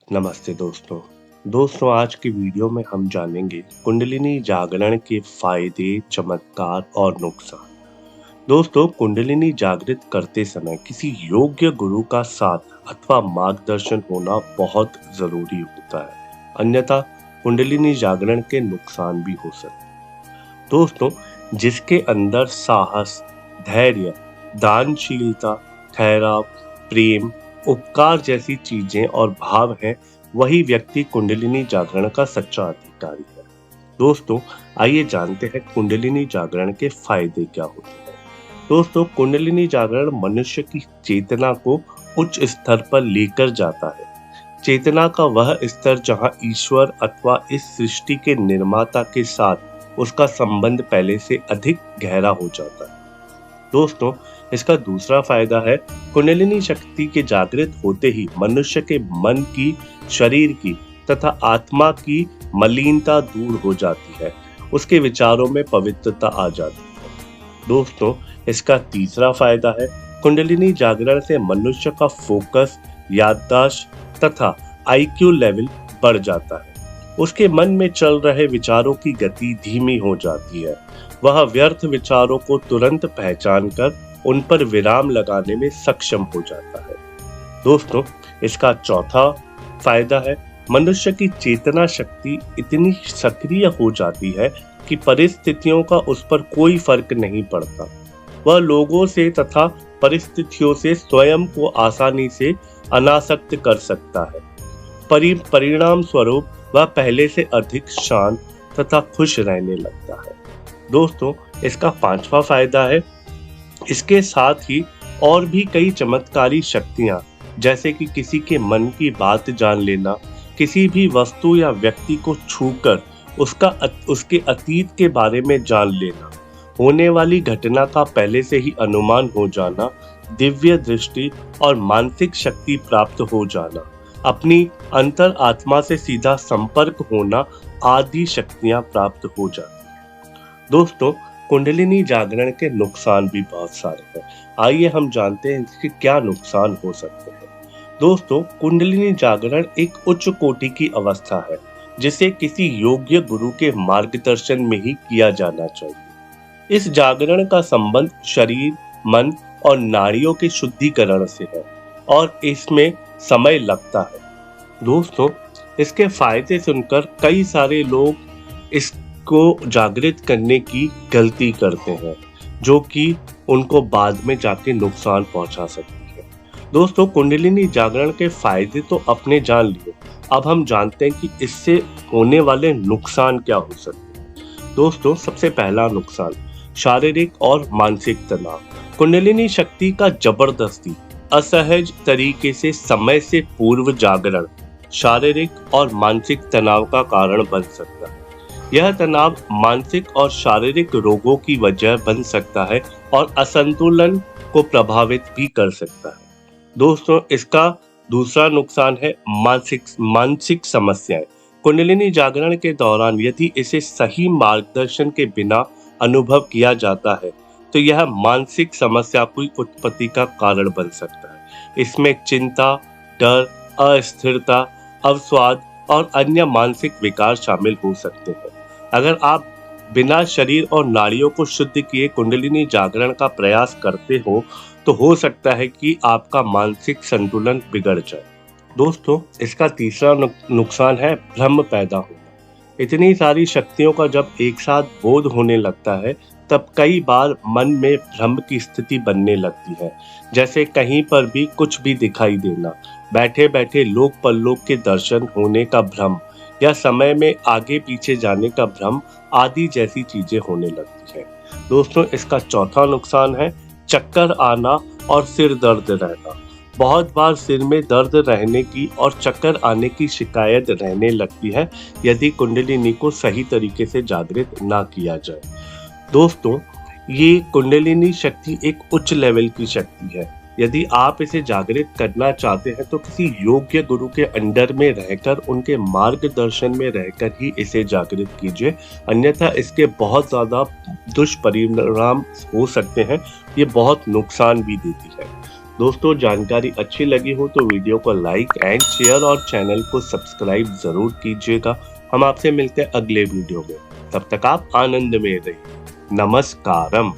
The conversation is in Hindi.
नमस्ते दोस्तों आज की वीडियो में हम जानेंगे कुंडलिनी जागरण के फायदे, चमत्कार और नुकसान। दोस्तों, कुंडलिनी जागृत करते समय किसी योग्य गुरु का साथ अथवा मार्गदर्शन होना बहुत जरूरी होता है, अन्यथा कुंडलिनी जागरण के नुकसान भी हो सकते हैं। दोस्तों, जिसके अंदर साहस, धैर्य, दानशीलता, ठहराव, प्रेम, उपकार जैसी चीजें और भाव हैं, वही व्यक्ति कुंडलिनी जागरण का सच्चा अधिकारी है। दोस्तों, आइए जानते हैं कुंडलिनी जागरण के फायदे क्या होते हैं। दोस्तों, कुंडलिनी जागरण मनुष्य की चेतना को उच्च स्तर पर लेकर जाता है। चेतना का वह स्तर जहां ईश्वर अथवा इस सृष्टि के निर्माता के साथ उसका संबंध पहले से अधिक गहरा हो जाता है। दोस्तों, इसका दूसरा फायदा है, कुंडलिनी शक्ति के जागृत होते ही मनुष्य के मन की, शरीर की तथा आत्मा की मलिनता दूर हो जाती है, उसके विचारों में पवित्रता आ जाती है। दोस्तों, इसका तीसरा फायदा है, कुंडलिनी जागरण से मनुष्य का फोकस, याददाश्त तथा आईक्यू लेवल बढ़ जाता है। उसके मन में चल रहे विचारों की गति धीमी हो जाती है। वह व्यर्थ विचारों को तुरंत पहचान कर उन पर विराम लगाने में सक्षम हो जाता है। दोस्तों, इसका चौथा फायदा है, मनुष्य की चेतना शक्ति इतनी सक्रिय हो जाती है कि परिस्थितियों का उस पर कोई फर्क नहीं पड़ता। वह लोगों से तथा परिस्थितियों से स्वयं को आसानी से अनासक्त कर सकता है। परिणाम स्वरूप वह पहले से अधिक शांत तथा खुश रहने लगता है। दोस्तों, इसका पांचवा फायदा है, इसके साथ ही और भी कई चमत्कारी शक्तियां, जैसे कि किसी के मन की बात जान लेना, किसी भी वस्तु या व्यक्ति को छूकर उसके अतीत के बारे में जान लेना, होने वाली घटना का पहले से ही अनुमान हो जाना, दिव्य दृष्टि और मानसिक शक्ति प्राप्त हो जाना, अपनी अंतर आत्मा से सीधा संपर्क होना आदि शक्तियां प्राप्त हो जाती हैं। दोस्तों, कुंडलिनी जागरण के नुकसान भी बहुत सारे हैं। आइए हम जानते हैं इसके क्या नुकसान हो सकते हैं। दोस्तों, कुंडलिनी जागरण एक उच्च कोटि की अवस्था है, जिसे किसी योग्य गुरु के मार्गदर्शन में ही किया जाना चाहिए। इस जागरण का संबंध शरीर, मन और नाड़ियों के शुद्धिकरण से है और इसमें समय लगता है। दोस्तों, इसके फायदे सुनकर कई सारे लोग इसको जागृत करने की गलती करते हैं, जो कि उनको बाद में जाके नुकसान पहुंचा सकती है। दोस्तों, कुंडलिनी जागरण के फायदे तो अपने जान लिए, अब हम जानते हैं कि इससे होने वाले नुकसान क्या हो सकते हैं। दोस्तों, सबसे पहला नुकसान, शारीरिक और मानसिक तनाव। कुंडलिनी शक्ति का जबरदस्ती, असहज तरीके से समय से पूर्व जागरण शारीरिक और मानसिक तनाव का कारण बन सकता है। यह तनाव मानसिक और शारीरिक रोगों की वजह बन सकता है और असंतुलन को प्रभावित भी कर सकता है। दोस्तों, इसका दूसरा नुकसान है मानसिक समस्याएं। कुंडलिनी जागरण के दौरान यदि इसे सही मार्गदर्शन के बिना अनुभव किया जाता है, तो यह मानसिक समस्या की उत्पत्ति का कारण बन सकता है। इसमें चिंता, डर, अस्थिरता, अवसाद और अन्य मानसिक विकार शामिल हो सकते हैं। अगर आप बिना शरीर और नाड़ियों को शुद्ध किए कुंडलिनी जागरण का प्रयास करते हो, तो हो सकता है कि आपका मानसिक संतुलन बिगड़ जाए। दोस्तों, इसका तीसरा नुकसान है भ्रम पैदा होना। इतनी सारी शक्तियों का जब एक साथ बोध होने लगता है, तब कई बार मन में भ्रम की स्थिति बनने लगती है, जैसे कहीं पर भी कुछ भी दिखाई देना, बैठे बैठे लोक परलोक के दर्शन होने का भ्रम या समय में आगे पीछे जाने का भ्रम आदि जैसी चीजें होने लगती है। दोस्तों, इसका चौथा नुकसान है चक्कर आना और सिर दर्द रहना। बहुत बार सिर में दर्द रहने की और चक्कर आने की शिकायत रहने लगती है यदि कुंडलिनी को सही तरीके से जागृत ना किया जाए। दोस्तों, ये कुंडलिनी शक्ति एक उच्च लेवल की शक्ति है। यदि आप इसे जागृत करना चाहते हैं, तो किसी योग्य गुरु के अंडर में रहकर, उनके मार्गदर्शन में रहकर ही इसे जागृत कीजिए, अन्यथा इसके बहुत ज्यादा दुष्परिणाम हो सकते हैं। ये बहुत नुकसान भी देती है। दोस्तों, जानकारी अच्छी लगी हो तो वीडियो को लाइक एंड शेयर और चैनल को सब्सक्राइब जरूर कीजिएगा। हम आपसे मिलते हैं अगले वीडियो में। तब तक आप आनंद में रहिए। नमस्कारम।